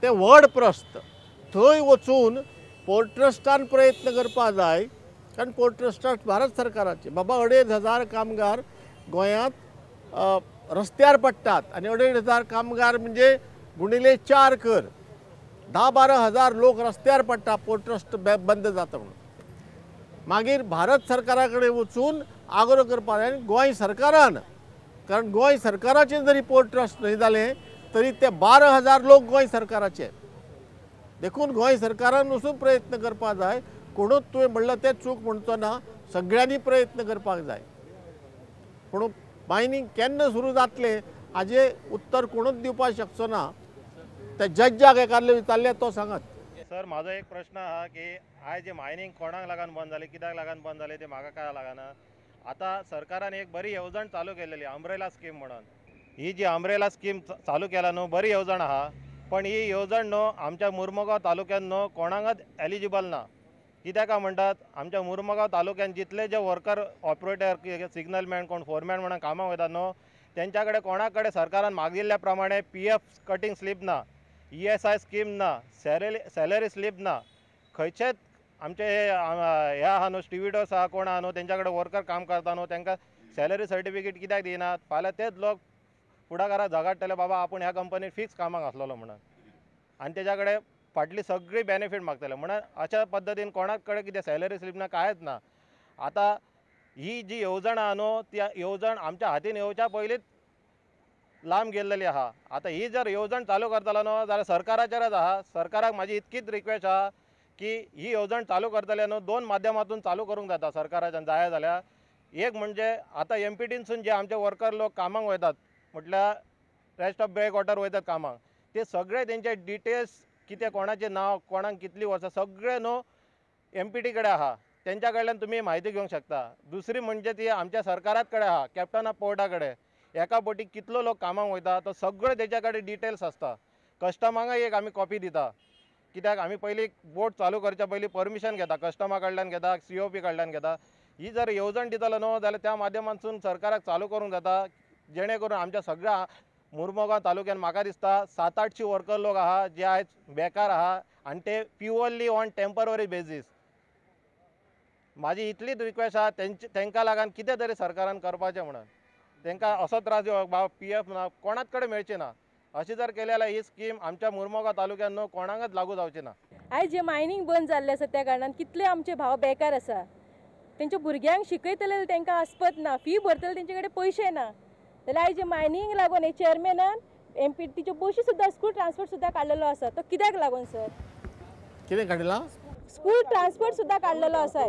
ते व्हड प्रस्त थंय वचून पोर्ट ट्रस्टान प्रयत्न करपा जाय कारण पोर्ट ट्रस्ट भारत सरकाराचे बाबा 2,500 कामगार गोंयांत रस्त्यार पडटात आनी 2,500 कामगार म्हणजे गुणिले 4 कर 10-12 हजार लोक रस्त्यार पडटा पोर्ट ट्रस्ट बंद जाता म्हणून मागीर भारत सरकारा कडेन वचून आग्रो करपा जाय गोंय सरकारान कारण गोंय सरकाराचें जरी पोर्ट ट्रस्ट न्हय जालें तरी ते 12,000 लोक गोंय सरकाराचे देखून गोंय सरकारान वचून प्रयत्न करपा जाय कोणूच तुवें म्हणलं तें चूक म्हणचो ना सगळ्यांनी प्रयत्न करपाक जाय पूण मायनींग केन्ना सुरू जातलें हाजें उत्तर कोणूच दिवपाक शकचो ना त्या जज्जाक एकाले विचारले तो सांगात सर माझा एक प्रश्न हा की आयज जे मायनींग कोणाक लागून बंद जालें कित्याक लागून बंद जालें ते म्हाका काय लागना आता सरकारान एक बरी येवजण चालू केलेली अम्ब्रेला स्कीम म्हणून ही जी अम्ब्रेला स्कीम चालू केला न्हू बरी येवजण आहा पण ही येवजण न्हू आमच्या मुर्मुगांव तालुक्यात न्हू कोणाकच एलिजिबल ना कित्याक म्हणटात आमच्या मुर्मुगांव तालुक्यात जितले जे वर्कर ऑपरेटर सिग्नलमॅन कोण फोरमॅन म्हणून कामाक वयतात न्हू तेंच्या कडेन कोणा कडेन सरकारान मागिल्ल्या प्रमाणे PF कटींग स्लीप ना ESI स्कीम ना सॅलरी स्लीप ना खंयचेच आमचे हे आहा न्हू स्टिविडोस आहा कोण आहा न्हू तेंच्या कडेन वर्कर काम करता न्हू तेंकां सॅलरी सर्टिफिकेट कित्याक दिनात फाल्यां तेच लोक फुडाकाराक झगडटले बाबा आपूण ह्या कंपनीत फिक्स कामाक आसलेलो म्हणून आनी तेच्या कडेन फाटली सगळी बेनिफीट मागतले म्हणून अशा पद्दतीन कोणाक कडेन कितें सॅलरी स्लीप ना कांयच ना आतां ही जी येवजण आहा न्हू ती येवजण आमच्या हातीन येवच्या पयलींच लांब गेल्लेली आहा आतां ही जर येवजण चालू करतलो न्हू जाल्यार सरकाराचेरच आहा सरकाराक म्हाजी इतकीच रिक्वेस्ट आहा की ही येवजण चालू करतले न्हू 2 माध्यमांतून चालू करूंक जाता सरकाराच्यान जाय जाल्यार एक म्हणजे आतां MPTसून जे आमचे वर्कर लोक कामाक वयतात म्हटल्यार रेस्ट ऑफ बॅकवॉटर वयतात कामाक ते सगळे तेंचे डिटेल्स कितें कोणाचें नांव कोणाक कितलीं वर्सां सगळें न्हू MPT कडेन आहा तेंच्या कडल्यान तुमी म्हायती घेवंक शकता दुसरी म्हणजे ती आमच्या सरकारात कडेन आहा कॅप्टन ऑफ पोर्टा कडेन एका बोटीक कितलो लोक कामाक वयता तो सगळे तेच्या कडेन डिटेल्स आसता कस्टमराक एक आमी कॉपी दिता कित्याक आमी पयलीं बोट चालू करच्या पयलीं परमिशन घेता कस्टमरा कडल्यान घेता COP कडल्यान घेता ही जर येवजण दितलो न्हू जाल्यार त्या माध्यमांतसून सरकाराक चालू करूंक जाता जेणे करून आमच्या सगळ्या मुर्मुगांव तालुक्यान म्हाका दिसता 700-800 वर्कर लोक आहा जे आयज बेकार आहा आनी ते प्युअरली ऑन टेम्पररी बेजीस म्हाजी इतलीच रिक्वेस्ट आहा तेंकां लागून कितें तरी सरकारान करपाचें म्हणून तेंकां असो त्रास दिवप बाबा PF ना कोणाच कडेन मेळचे ना अशी जर केली जाल्यार ही स्कीम आमच्या मुर्मुगांव तालुक्यान न्हू कोणाकच लागू जावची ना आयज जे मायनींग बंद जाल्ले आसा त्या कारणान कितले आमचे भाव बेकार आसा तेंच्या भुरग्यांक शिकयतले तेंकां आस्पत ना फी भरतले तेंचे कडेन पयशे ना जाल्यार आयज जे मायनींग लागून हे चेअरमॅनान MPTच्यो बशी सुद्दां स्कूल ट्रान्सपोर्ट सुद्दां काडलेलो आसा तो कित्याक लागून सर कितें काडला स्कूल ट्रान्सपोर्ट सुद्दां काडलेलो आसा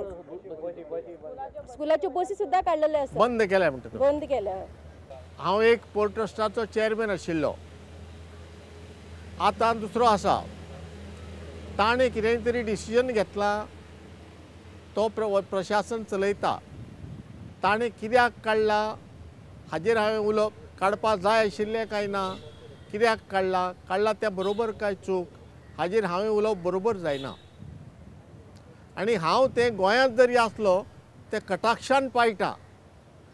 स्कुलाच्यो बसी सुद्दां काडलेल्यो आसा बंद केल्या म्हणटा बंद केल्या हांव एक पोर्ट ट्रस्टाचो चेअरमॅन आशिल्लो आतां दुसरो आसा ताणें कितें तरी डिसिजन घेतला तो प्रशासन चलयता ताणें कित्याक काडला हाजेर हांवें उलोवप काडपाक जाय आशिल्लें काय ना कित्याक काडला तें बरोबर काय चूक हाजेर हांवें उलोवप बरोबर जायना आनी हांव तें गोंयांत जरी आसलो तें कटाक्षान पाळटा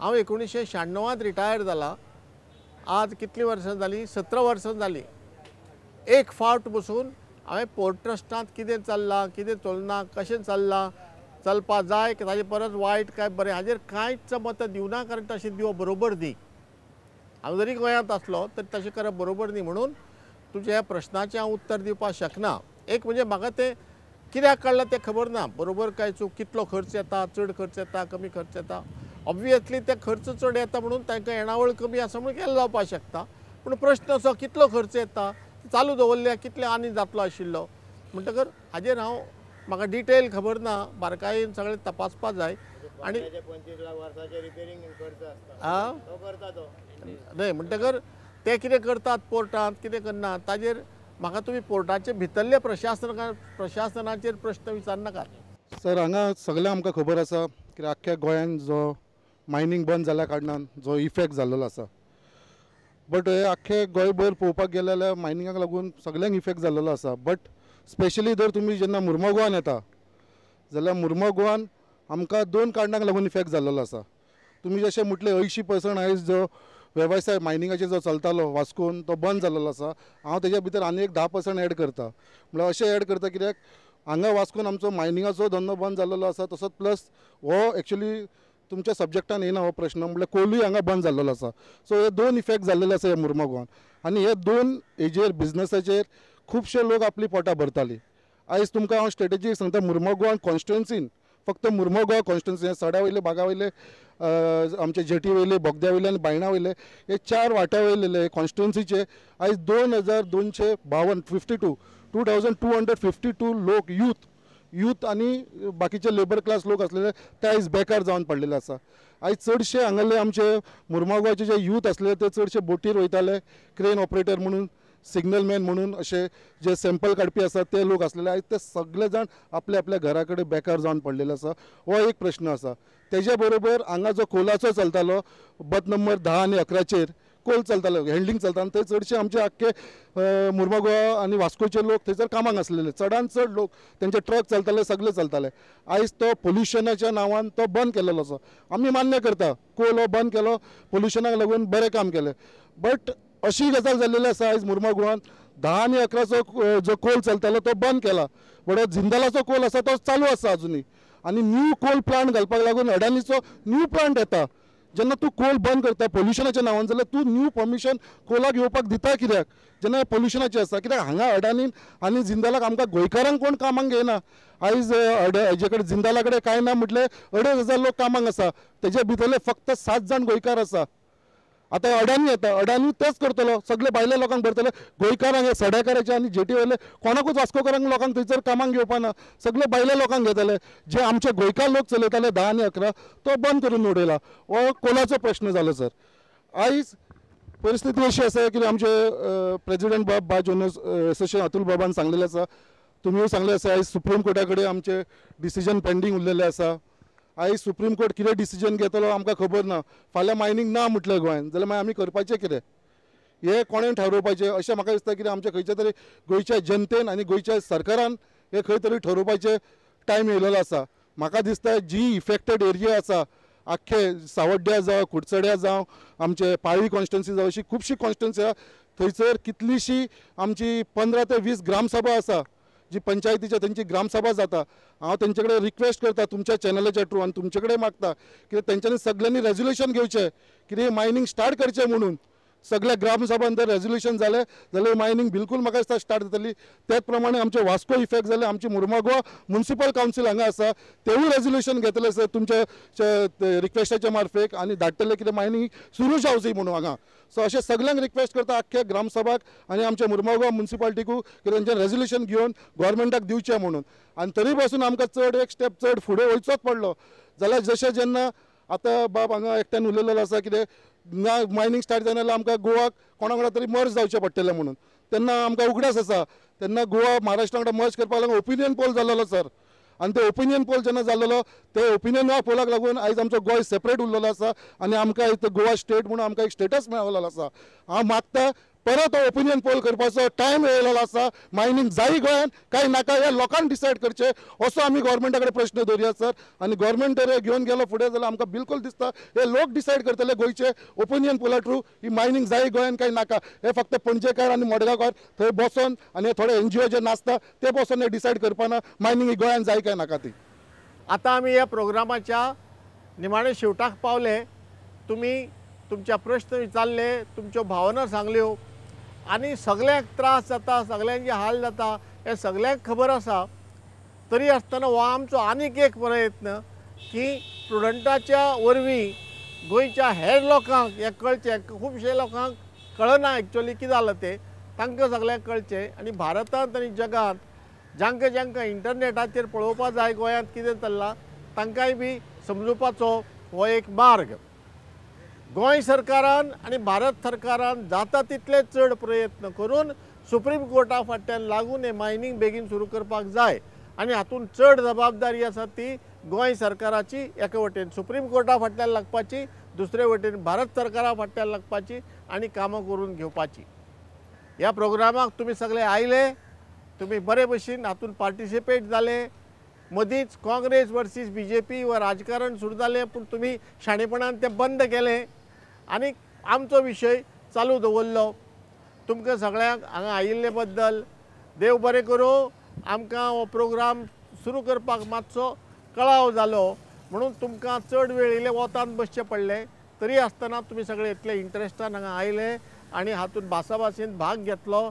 हांव 1996 रिटायर जाला आज कितलीं वर्सां जालीं 17 वर्सां जालीं एक फावट बसून हांवें पोर्ट ट्रस्टांत कितें चल्लां कितें चलना कशें चल्लां चलपा जाय ताजे परस वायट काय बरें हाजेर कांयच मत दिवना कारण तशें दिवप बरोबर न्ही हांव जरी गोंयांत आसलो तरी तशें करप बरोबर न्ही म्हणून तुज्या ह्या प्रश्नाचें हांव उत्तर दिवपाक शकना एक म्हणजे म्हाका तें कित्याक काडलां तें खबर ना बरोबर काय चूक कितलो खर्च येता चड खर्च येता कमी खर्च येता ऑब्वियसली ते खर्च चड येता म्हणून तांकां येणावळ कमी आसा म्हणून केलें जावपाक शकता पूण प्रश्न असो कितलो खर्च येता चालू दवरल्या कितले आनी जातलो आशिल्लो म्हणटकर हाजेर हांव म्हाका डिटेल खबर ना बारकायेन सगळें तपासपा जाय आनी 25 लाख वर्साचे रिपेरिंग खर्च आसता आं तो करता तो न्हय म्हणटकर ते कितें करतात पोर्टांत कितें करना ताजेर म्हाका तुमी पोर्टाचे भितरले प्रशासनाचेर प्रश्न विचारनाकात सर हांगा सगळें आमकां खबर आसा की आख्ख्या गोंयांत जो मायनींग बंद जाल्ल्या कारणान जो इफेक्ट जाल्लो आसा बट हे आख्खे गोंयभर पळोवपाक गेले जाल्यार मायनिंगाक लागून सगळ्यांक इफेक्ट जाल्लो आसा बट स्पेशली जर तुमी जेन्ना मुर्मुगांवान येता जाल्यार मुर्मुगांवान आमकां 2 कारणांक लागून इफेक्ट जाल्लो आसा तुमी जशें म्हटलें 80% आयज जो वेवसाय मायनिंगाचेर जो चलतालो वास्कोन तो बंद जाल्लो आसा. हांव तेज्या भितर आनी एक 10% एड करता. म्हळ्यार अशें एड करता कित्याक हांगा वास्कोन आमचो मायनिंगाचो धंदो बंद जाल्लो आसा. तसोच प्लस हो एक्चुली तुमच्या सब्जेक्टान येना हो प्रश्न, म्हळ्यार कोलूय हांगा बंद जाल्लो आसा. सो हे 2 इफेक्ट जाल्लेले आसा ह्या मुर्मुगांवान. आनी हे 2 हेजेर बिजनसाचेर खुबशे लोक आपली पोटां भरताली. आयज तुमकां हांव स्ट्रेटेजी सांगता, मुर्मुगांव कॉन्स्टिट्युन्सीन फक्त मुर्मुगांव कॉन्स्टिट्युन्सी सड्या वयले बागा वयले आमचे जेटी वयले बोगद्या वयले आनी बायणा वयले हे 4 वाट्या वयले कॉन्स्टिट्युन्सीचे आयज 2252 लोक यूथ आनी बाकीचे लेबर क्लास लोक असलेले ते आयज बेकार जावन पडलेले आसा. आयज चडशे हांगाले आमचे मुर्मुगांवचे जे यूथ असले ते चडशे बोटीर वयताले, क्रेन ऑपरेटर म्हणून, सिग्नल मॅन म्हणून, असे जे सॅम्पल काडपी आसा ते लोक असलेले आयज ते सगळे जाण आपल्या आपल्या घरा कडेन बेकार जावन पडलेले आसा. हो एक प्रश्न आसा. तेज्या बरोबर हांगा जो कोलाचो चलतालो बथ नंबर 10 आनी 11चेर कोल चलतालो, हँडलिंग चलता, आनी थंय चडशे आमचे आख्खे मुर्मुगांव आनी वास्कोचे लोक थंयसर कामाक आसलेले. चडांत चड लोक तेंचे ट्रक चलताले, सगळे चलताले. आयज तो पोल्युशनाच्या नांवान तो बंद केलेलो आसा. आमी मान्य करता कोल हो बंद केलो, पोल्युशनाक लागून बरें काम केलें. बट अशी गजाल जाल्लेली आसा आयज मुर्मुगांवान 10 आनी 11चो जो कोल चलतालो तो बंद केला. बट जिंदालाचो कोल आसा तो चालू आसा अजुनी. आनी न्यू कोल प्लांट घालपाक लागून अडानीचो न्यू प्लांट येता. जेन्ना तूं कोल बंद करता पोल्युशनाच्या नांवान जाल्यार तूं न्यू परमिशन कोलाक येवपाक दिता कित्याक, जेन्ना पोल्युशनाचें आसा. कित्याक हांगा अडानीन आनी जिंदालाक आमकां गोंयकारांक कोण कामाक घेयना. आयज हेजे कडेन जिंदाला कडेन कांय ना म्हटलें 2,500 लोक कामाक आसा, तेजे भितरले फक्त 7 जाण गोंयकार आसा. आतां अडानी येता, अडानी तेच करतलो, सगळे भायल्या लोकांक भरतले. गोंयकारांक हे सड्याकाराचे आनी जेटी वयले कोणाकूच वास्कोकारांक लोकांक थंयसर कामाक घेवपा ना, सगळे भायल्या लोकांक घेतले. जे आमचे गोंयकार लोक चलयताले 10 आनी 11 तो बंद करून उडयला. हो कोलाचो प्रश्न जालो सर. आयज परिस्थिती अशी आसा की आमचे प्रेसिडेंट बा जोनस एसोसिएशन अतुल बाबान सांगलेलें आसा, तुमीय सांगलें आसा, आयज सुप्रीम कोर्टा कडेन आमचे डिसिजन पेंडींग उरलेलें आसा. आयज सुप्रीम कोर्ट कितें डिसिजन घेतलो आमकां खबर ना. फाल्यां मायनींग ना म्हटलें गोंयांत जाल्यार मागीर आमी करपाचें कितें, हे कोणें ठरोवपाचें अशें म्हाका दिसता. कितें आमच्या खंयच्या तरी गोंयच्या जनतेन आनी गोंयच्या सरकारान हे खंय तरी ठरोवपाचें टायम येयलेलो आसा. म्हाका दिसता जी इफेक्टेड एरिया आसा आख्खे सावड्ड्या जावं, कुडचड्या जावं, आमचे पाळी कॉन्स्टिट्युन्सी जावं, अशी खुबशी कॉन्स्टिट्युन्सी आसा थंयसर कितलीशी आमची 15 ते 20 ग्रामसभा आसा जी पंचायतीच्या त्यांची ग्रामसभा जाता. हांव तेंचे कडेन रिक्वेस्ट करता तुमच्या चॅनलाच्या थ्रू आनी तुमचे कडेन मागता की तेंच्यांनी सगळ्यांनी रेजोल्युशन घेवचें कितें मायनींग स्टार्ट करचें म्हणून. सगळ्या ग्रामसभान जर रेजोल्युशन जालें जाल्यार मायनींग बिलकुल म्हाका दिसता स्टार्ट जातली. त्याच प्रमाणे आमचे वास्को इफेक्ट जाले, आमची मुर्मुगांव म्युनिसिपल कावन्सील हांगा आसा तेवूय रेजोल्युशन घेतले सर तुमच्या रिक्वेस्टाच्या मार्फेक आनी धाडटले कितें मायनींग सुरू जावची म्हणून हांगा. सो अशें सगळ्यांक रिक्वेस्ट करता आख्ख्या ग्रामसभाक आनी आमच्या मुर्मुगांव म्युनिसिपालिटीकू की तेंचें रेजोल्युशन घेवन गव्हर्मेंटाक दिवचें म्हणून. आनी तरी पासून आमकां चड एक स्टेप चड फुडें वयचोच पडलो. जाल्यार जशें जेन्ना आतां बाब हांगा एकट्यान उलयलेलो आसा कितें ना मायनींग स्टार्ट जालें जाल्यार आमकां गोवाक कोणा वांगडा तरी मर्ज जावचें पडटलें म्हणून. तेन्ना आमकां उगडास आसा. तेन्ना गोवा महाराष्ट्रा वांगडा मर्ज करपाक लागून ओपिनियन पोल जाल्लो सर. आनी ते ओपिनियन पोल जेन्ना जाल्लो ते ओपिनियन पोलाक लागून आयज आमचो गोंय सेपरेट उरलेलो आसा आनी आमकां आयज गोवा स्टेट म्हणून आमकां एक स्टेटस मेळलेलो आसा. हांव मागता परत हो ओपिनियन पोल करपाचो टायम येयलेलो आसा. मायनींग जाय गोंयान काय नाका हे लोकांक डिसायड करचें असो आमी गव्हर्मेंटा कडेन प्रश्न दवरया सर. आनी गव्हर्मेंट जर घेवन गेलो फुडें जाल्यार आमकां बिलकुल दिसता हे लोक डिसायड करतले गोंयचे ओपिनियन पोला थ्रू ही मायनींग जाय गोंयान काय नाका. हे फक्त पणजेकार आनी मडगांवकार थंय बसून आनी थोडे NGO जे नासता ते बसून हे डिसायड करपाना मायनींग ही गोंयान जाय काय नाका ती. आता आमी ह्या प्रोग्रामाच्या निमाणे शेवटाक पावले. तुमी तुमचे प्रश्न विचारले, तुमच्यो भावना सांगल्यो आनी सगळ्यांक त्रास जाता, सगळ्यांचे हाल जाता हे सगळ्यांक खबर आसा. तरी आसतना हो आमचो आनीक एक प्रयत्न की स्टुडंटाच्या वरवीं गोंयच्या हेर लोकांक हें कळचें. खुबशे लोकांक कळना एक्चुअली कितें जालां तें, तांकां सगळ्यांक कळचें. आनी भारतांत आनी जगांत जांकां जांकां इंटरनेटाचेर पळोवपा जाय गोंयांत कितें चल्लां तांकांय बी समजुपाचो हो एक मार्ग. गोंय सरकारान आनी भारत सरकारान जाता तितले चड प्रयत्न करून सुप्रीम कोर्टा फाटल्यान लागून हे मायनींग बेगीन सुरू करपाक जाय. आनी हातूंत चड जबाबदारी आसा ती गोंय सरकाराची एके वटेन सुप्रीम कोर्टा फाटल्यान लागपाची, दुसरे वटेन भारत सरकारा फाटल्यान लागपाची आनी कामां करून घेवपाची. ह्या प्रोग्रामाक तुमी सगळे आयले, तुमी बरे भशेन हातूंत पार्टिसिपेट जाले. मदींच काँग्रेस वर्सीस BJP व राजकारण सुरू जालें पूण तुमी शाणेपणान तें बंद केलें. आनी आमचो विशय चालू दवरलो. तुमकां सगळ्यांक हांगा आयिल्ले बद्दल देव बरें करूं. आमकां हो प्रोग्राम सुरू करपाक मातसो कळाव जालो म्हणून तुमकां चड वेळ इल्ले वतान बसचें पडलें. तरी आसतना तुमी सगळे इतले इंट्रस्टान हांगा आयले आनी हातूंत भासाभासीन भाग घेतलो.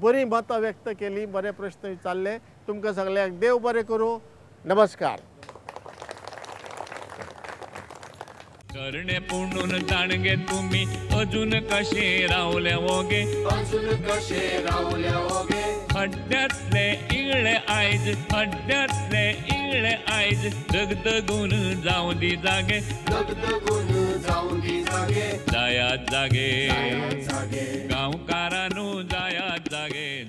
बरी मतां व्यक्त केली, बरे प्रश्न विचारले. तुमकां सगळ्यांक देव बरें करूं. नमस्कार. करणे पुणून जाणगे तुम्ही अजून कशे रावल्या वोगे, अजून कशे रावल्या वोगे. हड्ड्यातले इगळे आयज, हड्ड्यातले इगळे आयज दगदगून जावं दी जागे, दगदगून जावं दी जागे. जायात जागे जागे गांवकारांनू जायात जागे.